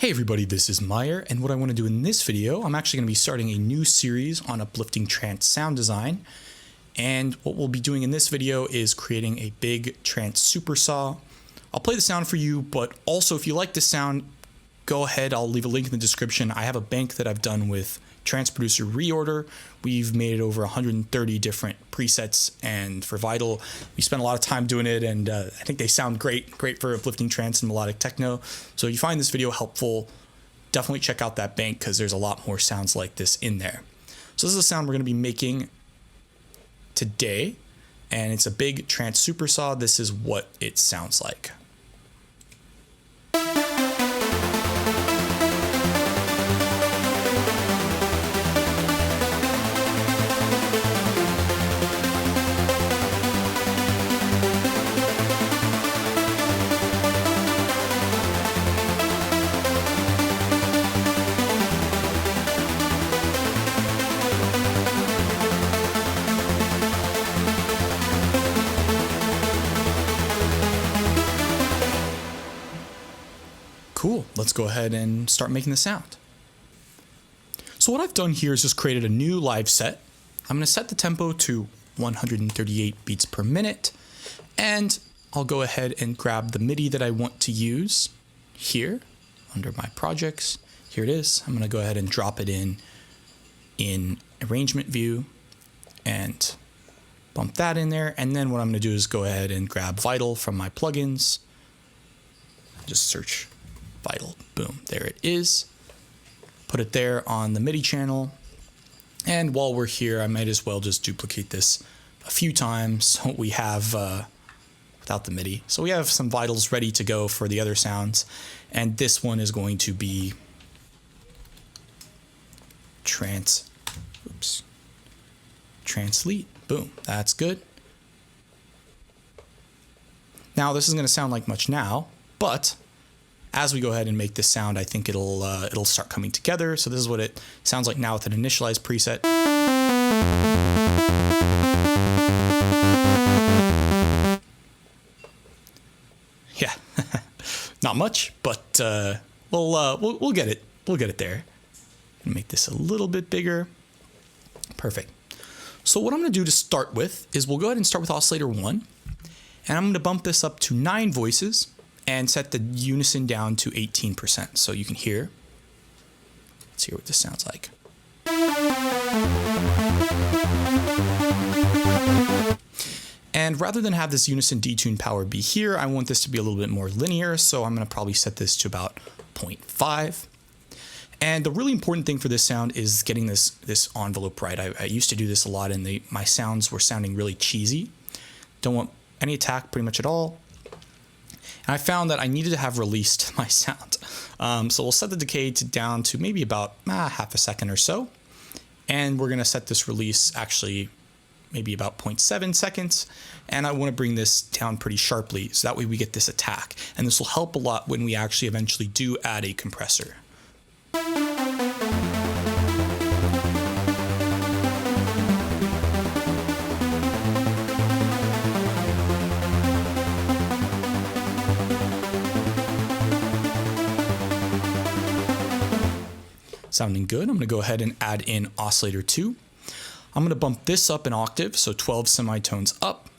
Hey everybody, this is Meyer, and what I want to do in this video, I'm actually going to be starting a new series on uplifting trance sound design. And what we'll be doing in this video is creating a big trance super saw. I'll play the sound for you, but also if you like this sound, go ahead, I'll leave a link in the description. I have a bank that I've done with trance producer ReOrder. We've made over 130 different presets, and for Vital, we spent a lot of time doing it, and I think they sound great for uplifting trance and melodic techno. So if you find this video helpful, definitely check out that bank because there's a lot more sounds like this in there. So this is a sound we're going to be making today, and it's a big trance super saw. This is what it sounds like. Cool, let's go ahead and start making the sound. So what I've done here is just created a new live set. I'm going to set the tempo to 138 beats per minute, and I'll go ahead and grab the MIDI that I want to use here under my projects. Here it is. I'm going to go ahead and drop it in arrangement view and bump that in there. And then what I'm going to do is go ahead and grab Vital from my plugins. Just search Vital. Boom, there it is. Put it there on the MIDI channel. And while we're here, I might as well just duplicate this a few times so we have, without the MIDI. So we have some Vitals ready to go for the other sounds. And this one is going to be Translate. Boom, that's good. Now this isn't going to sound like much now, but as we go ahead and make this sound, I think it'll start coming together. So this is what it sounds like now with an initialized preset. Yeah, not much, but we'll get it. We'll get it there. Make this a little bit bigger. Perfect. So what I'm going to do to start with is we'll go ahead and start with oscillator 1, and I'm going to bump this up to 9 voices and set the unison down to 18%. So you can hear. Let's hear what this sounds like. And rather than have this unison detune power be here, I want this to be a little bit more linear. So I'm going to probably set this to about 0.5. And the really important thing for this sound is getting this envelope right. I used to do this a lot, and my sounds were sounding really cheesy. Don't want any attack pretty much at all. And I found that I needed to have released my sound. So we'll set the decay down to maybe about half a second or so. And we're going to set this release actually maybe about 0.7 seconds. And I want to bring this down pretty sharply so that way we get this attack. And this will help a lot when we actually eventually do add a compressor. Sounding good. I'm going to go ahead and add in oscillator 2. I'm going to bump this up an octave, so 12 semitones up,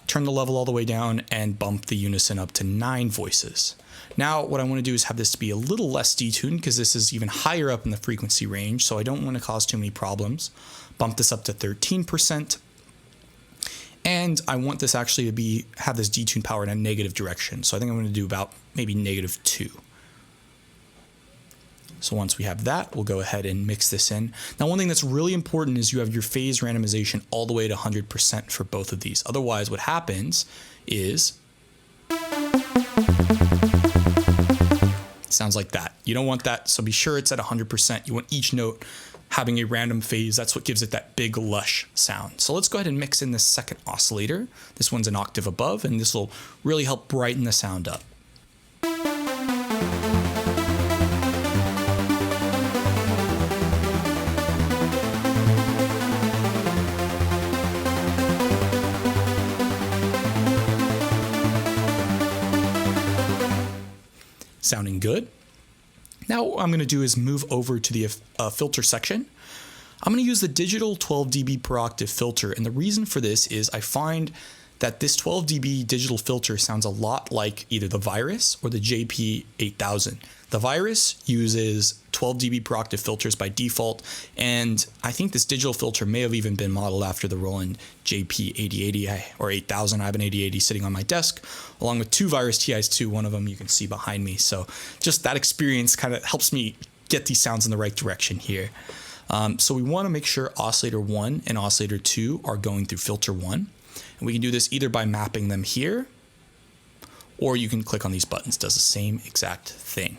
turn the level all the way down, and bump the unison up to 9 voices. Now what I want to do is have this to be a little less detuned because this is even higher up in the frequency range, so I don't want to cause too many problems. Bump this up to 13%. And I want this actually to have this detune power in a negative direction, so I think I'm going to do about maybe -2. So once we have that, we'll go ahead and mix this in. Now, one thing that's really important is you have your phase randomization all the way to 100% for both of these. Otherwise, what happens is it sounds like that. You don't want that, so be sure it's at 100%. You want each note having a random phase. That's what gives it that big, lush sound. So let's go ahead and mix in this second oscillator. This one's an octave above, and this will really help brighten the sound up. Sounding good. Now what I'm going to do is move over to the filter section. I'm going to use the digital 12 dB per octave filter, and the reason for this is I find that this 12 dB digital filter sounds a lot like either the Virus or the JP8000. The Virus uses 12 dB per octave filters by default, and I think this digital filter may have even been modeled after the Roland JP8080 or 8000. I have an 8080 sitting on my desk, along with two Virus TIs too. One of them you can see behind me. So just that experience kind of helps me get these sounds in the right direction here. So we want to make sure oscillator 1 and oscillator 2 are going through filter 1. And we can do this either by mapping them here, or you can click on these buttons. It does the same exact thing.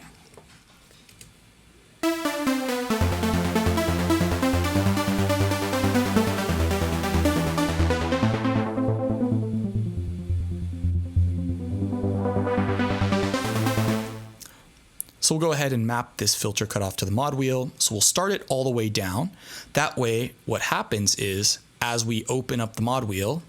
So we'll go ahead and map this filter cutoff to the mod wheel. So we'll start it all the way down. That way, what happens is, as we open up the mod wheel,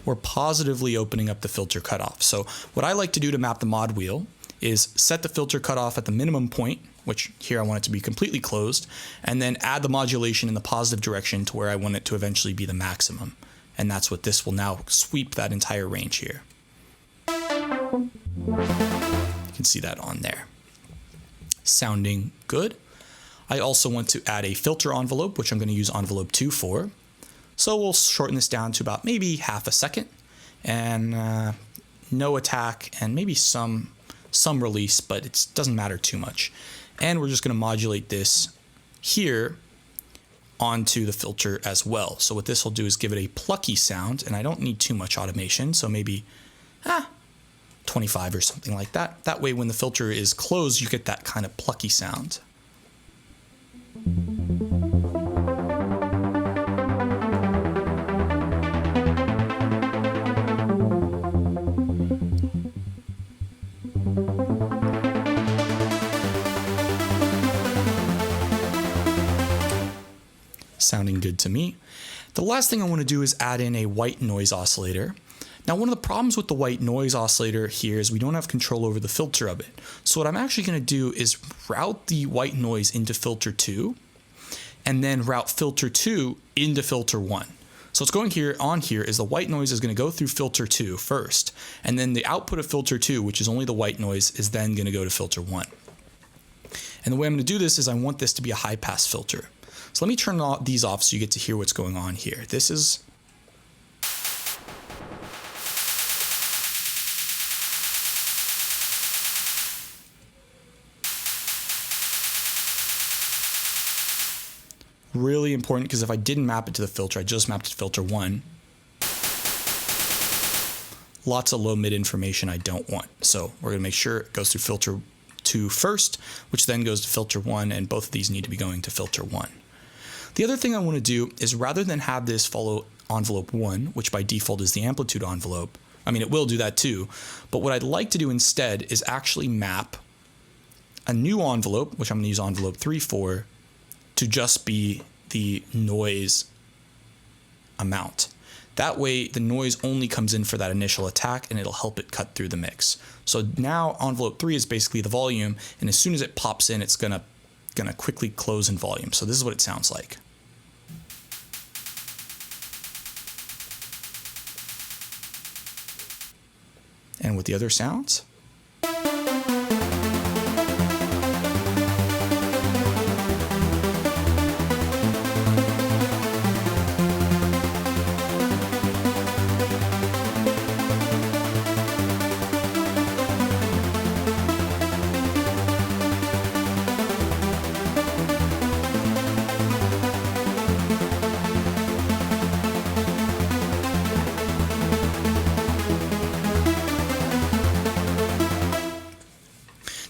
we're positively opening up the filter cutoff. So what I like to do to map the mod wheel is set the filter cutoff at the minimum point, which here I want it to be completely closed, and then add the modulation in the positive direction to where I want it to eventually be the maximum. And that's what this will now sweep that entire range here. You can see that on there. Sounding good. I also want to add a filter envelope, which I'm going to use envelope 2 for. So we'll shorten this down to about maybe half a second, and no attack and maybe some release, but it doesn't matter too much. And we're just going to modulate this here onto the filter as well. So what this will do is give it a plucky sound, and I don't need too much automation, so maybe 25 or something like that. That way when the filter is closed, you get that kind of plucky sound. Sounding good to me. The last thing I want to do is add in a white noise oscillator. Now, one of the problems with the white noise oscillator here is we don't have control over the filter of it. So what I'm actually going to do is route the white noise into filter 2, and then route filter 2 into filter 1. So what's going on here is the white noise is going to go through filter 2 first, and then the output of filter 2, which is only the white noise, is then going to go to filter 1. And the way I'm going to do this is I want this to be a high pass filter. So let me turn these off so you get to hear what's going on here. This is really important, because if I didn't map it to the filter, I just mapped it to filter 1. Lots of low mid information I don't want. So we're going to make sure it goes through filter 2 first, which then goes to filter 1, and both of these need to be going to filter 1. The other thing I want to do is, rather than have this follow envelope 1, which by default is the amplitude envelope, I mean, it will do that too, but what I'd like to do instead is actually map a new envelope, which I'm going to use envelope 3 for, to just be the noise amount. That way the noise only comes in for that initial attack, and it'll help it cut through the mix. So now envelope 3 is basically the volume, and as soon as it pops in, it's gonna quickly close in volume. So this is what it sounds like. And with the other sounds.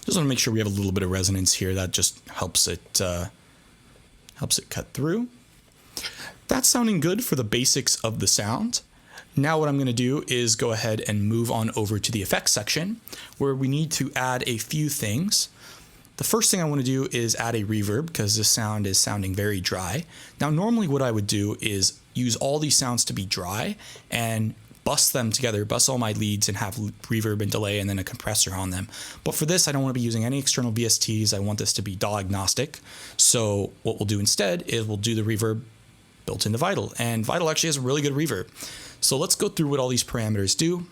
Just want to make sure we have a little bit of resonance here. That just helps it cut through. That's sounding good for the basics of the sound. Now what I'm going to do is go ahead and move on over to the effects section, where we need to add a few things. The first thing I want to do is add a reverb, because this sound is sounding very dry. Now normally what I would do is use all these sounds to be dry and bust them together, bust all my leads and have reverb and delay and then a compressor on them. But for this, I don't want to be using any external VSTs. I want this to be DAW agnostic. So what we'll do instead is we'll do the reverb built into Vital. And Vital actually has a really good reverb. So let's go through what all these parameters do.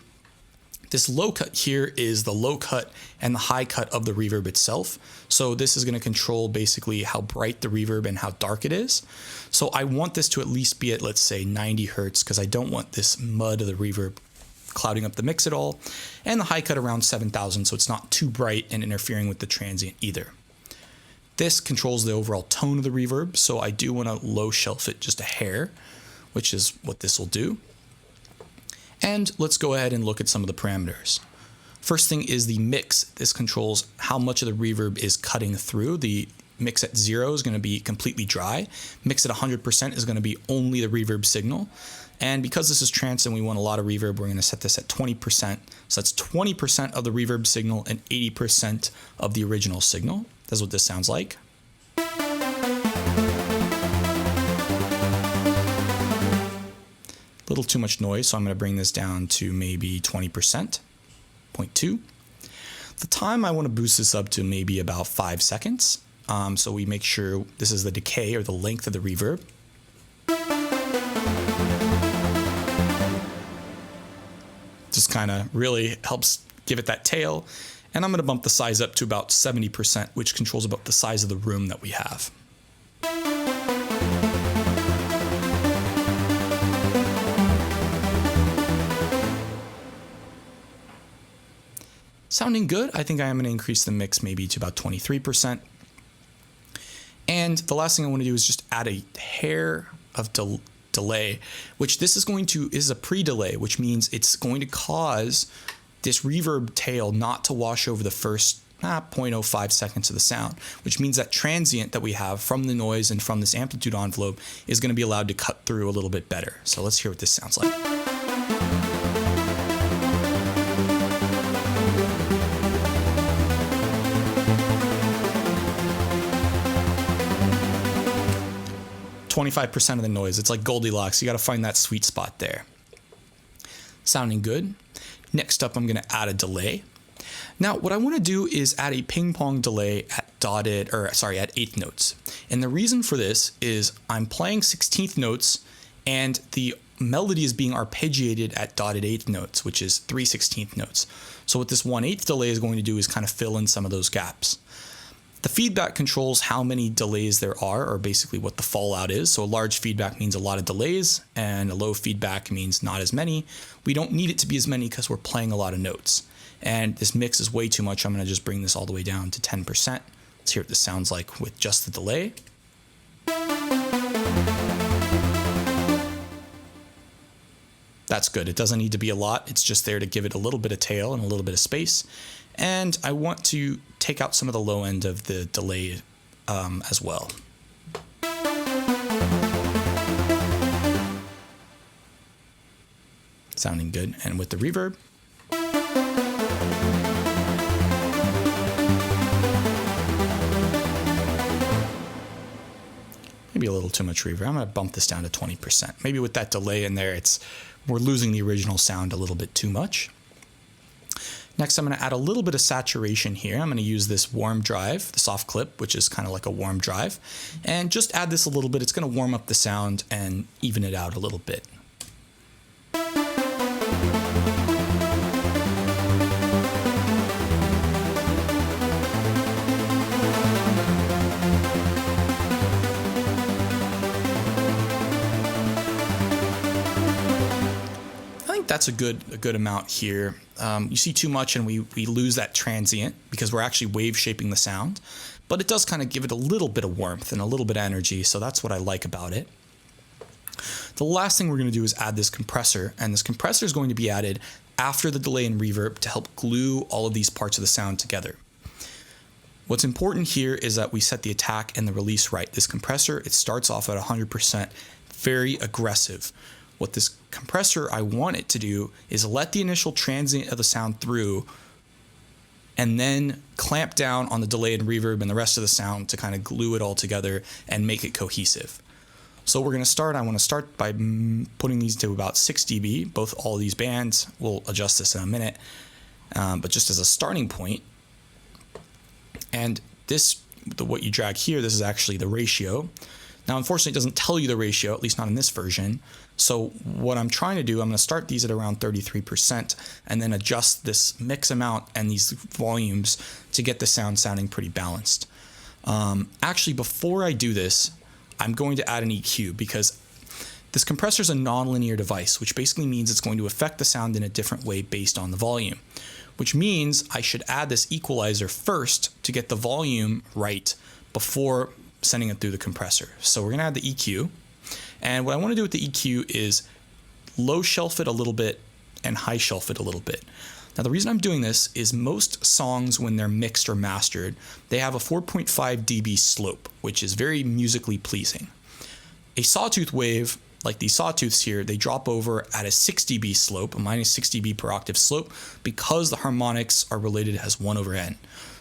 This low cut here is the low cut and the high cut of the reverb itself. So this is going to control basically how bright the reverb and how dark it is. So I want this to at least be at, let's say, 90 hertz because I don't want this mud of the reverb clouding up the mix at all. And the high cut around 7,000, so it's not too bright and interfering with the transient either. This controls the overall tone of the reverb, so I do want to low shelf it just a hair, which is what this will do. And let's go ahead and look at some of the parameters. First thing is the mix. This controls how much of the reverb is cutting through. The mix at 0 is going to be completely dry. Mix at 100% is going to be only the reverb signal. And because this is trance and we want a lot of reverb, we're going to set this at 20%. So that's 20% of the reverb signal and 80% of the original signal. That's what this sounds like. A little too much noise, so I'm going to bring this down to maybe 20%, 0.2. The time I want to boost this up to maybe about 5 seconds. So we make sure this is the decay or the length of the reverb. Just kind of really helps give it that tail. And I'm going to bump the size up to about 70%, which controls about the size of the room that we have. Sounding good. I think I am going to increase the mix maybe to about 23%. And the last thing I want to do is just add a hair of delay, which this is a pre-delay, which means it's going to cause this reverb tail not to wash over the first 0.05 seconds of the sound, which means that transient that we have from the noise and from this amplitude envelope is going to be allowed to cut through a little bit better. So let's hear what this sounds like. .25% of the noise. It's like Goldilocks. You got to find that sweet spot there. Sounding good. Next up, I'm going to add a delay. Now, what I want to do is add a ping pong delay at at eighth notes. And the reason for this is I'm playing 16th notes and the melody is being arpeggiated at dotted eighth notes, which is 3/16 notes. So what this 1/8 delay is going to do is kind of fill in some of those gaps. The feedback controls how many delays there are, or basically what the fallout is. So a large feedback means a lot of delays, and a low feedback means not as many. We don't need it to be as many because we're playing a lot of notes. And this mix is way too much. I'm going to just bring this all the way down to 10%. Let's hear what this sounds like with just the delay. That's good. It doesn't need to be a lot. It's just there to give it a little bit of tail and a little bit of space. And I want to take out some of the low end of the delay as well. Sounding good. And with the reverb. Maybe a little too much reverb. I'm going to bump this down to 20%. Maybe with that delay in there, we're losing the original sound a little bit too much. Next, I'm going to add a little bit of saturation here. I'm going to use this warm drive, the soft clip, which is kind of like a warm drive, and just add this a little bit. It's going to warm up the sound and even it out a little bit. That's a good amount here. You see too much and we lose that transient because we're actually wave shaping the sound, but it does kind of give it a little bit of warmth and a little bit of energy, so that's what I like about it. The last thing we're going to do is add this compressor, and this compressor is going to be added after the delay and reverb to help glue all of these parts of the sound together. What's important here is that we set the attack and the release right. This compressor, it starts off at 100%, very aggressive. What this compressor, I want it to do is let the initial transient of the sound through and then clamp down on the delay and reverb and the rest of the sound to kind of glue it all together and make it cohesive. So we're going to start, I want to start by putting these to about 6 dB, all these bands. We'll adjust this in a minute, but just as a starting point. And what you drag here, this is actually the ratio. Now, unfortunately, it doesn't tell you the ratio, at least not in this version. So what I'm trying to do, I'm going to start these at around 33% and then adjust this mix amount and these volumes to get the sound sounding pretty balanced. Actually, before I do this, I'm going to add an EQ because this compressor is a nonlinear device, which basically means it's going to affect the sound in a different way based on the volume, which means I should add this equalizer first to get the volume right before sending it through the compressor. So we're going to add the EQ. And what I want to do with the EQ is low shelf it a little bit and high shelf it a little bit. Now, the reason I'm doing this is most songs, when they're mixed or mastered, they have a 4.5 dB slope, which is very musically pleasing. A sawtooth wave, like these sawtooths here, they drop over at a 6 dB slope, a minus 6 dB per octave slope, because the harmonics are related as 1/n.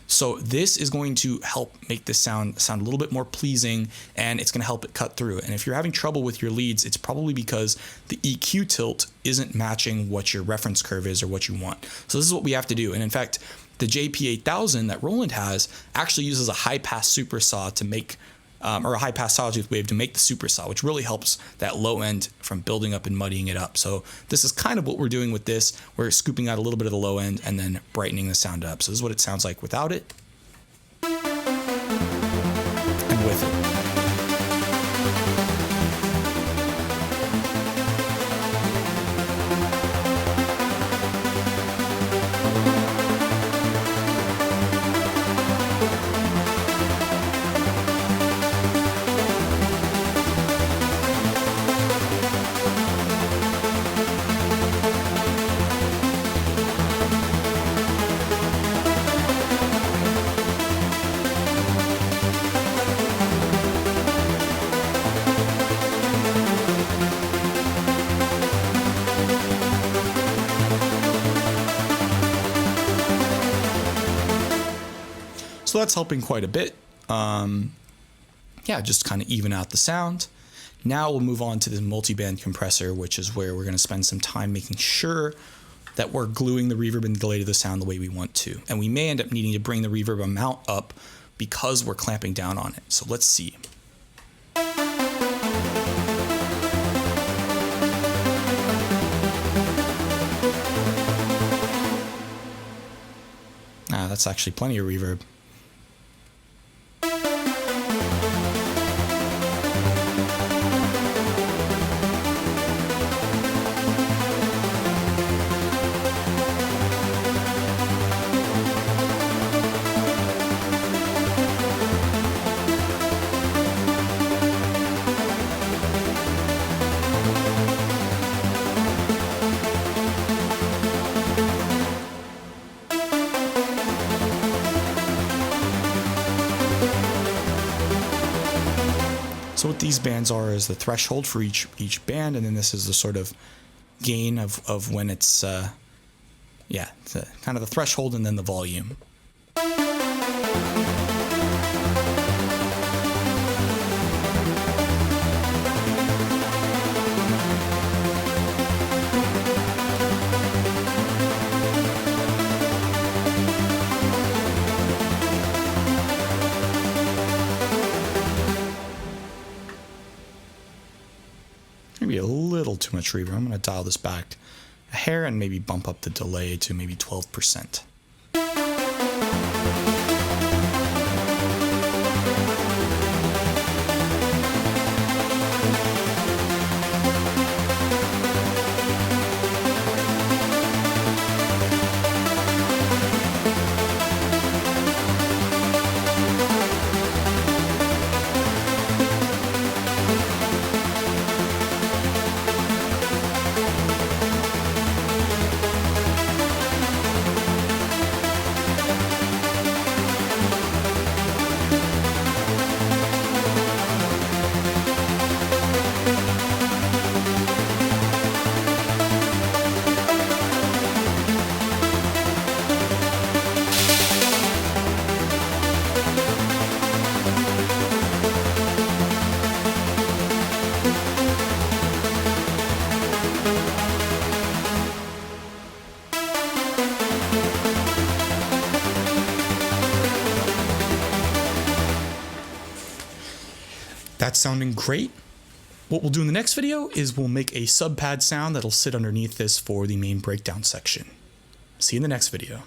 So this is going to help make this sound a little bit more pleasing, and it's going to help it cut through. And if you're having trouble with your leads, it's probably because the EQ tilt isn't matching what your reference curve is or what you want. So this is what we have to do. And in fact, the JP8000 that Roland has actually uses a high-pass super saw to make, or a high-pass sawtooth wave to make the super saw, which really helps that low end from building up and muddying it up. So this is kind of what we're doing with this. We're scooping out a little bit of the low end and then brightening the sound up. So this is what it sounds like without it and with it. So that's helping quite a bit. Just kind of even out the sound. Now we'll move on to the multiband compressor, which is where we're going to spend some time making sure that we're gluing the reverb and delay to the sound the way we want to. And we may end up needing to bring the reverb amount up because we're clamping down on it. So let's see. That's actually plenty of reverb. So what these bands are is the threshold for each band, and then this is the sort of gain of when it's, kind of the threshold and then the volume. Maybe a little too much reverb. I'm going to dial this back a hair and maybe bump up the delay to maybe 12%. That's sounding great. What we'll do in the next video is we'll make a sub pad sound that'll sit underneath this for the main breakdown section. See you in the next video.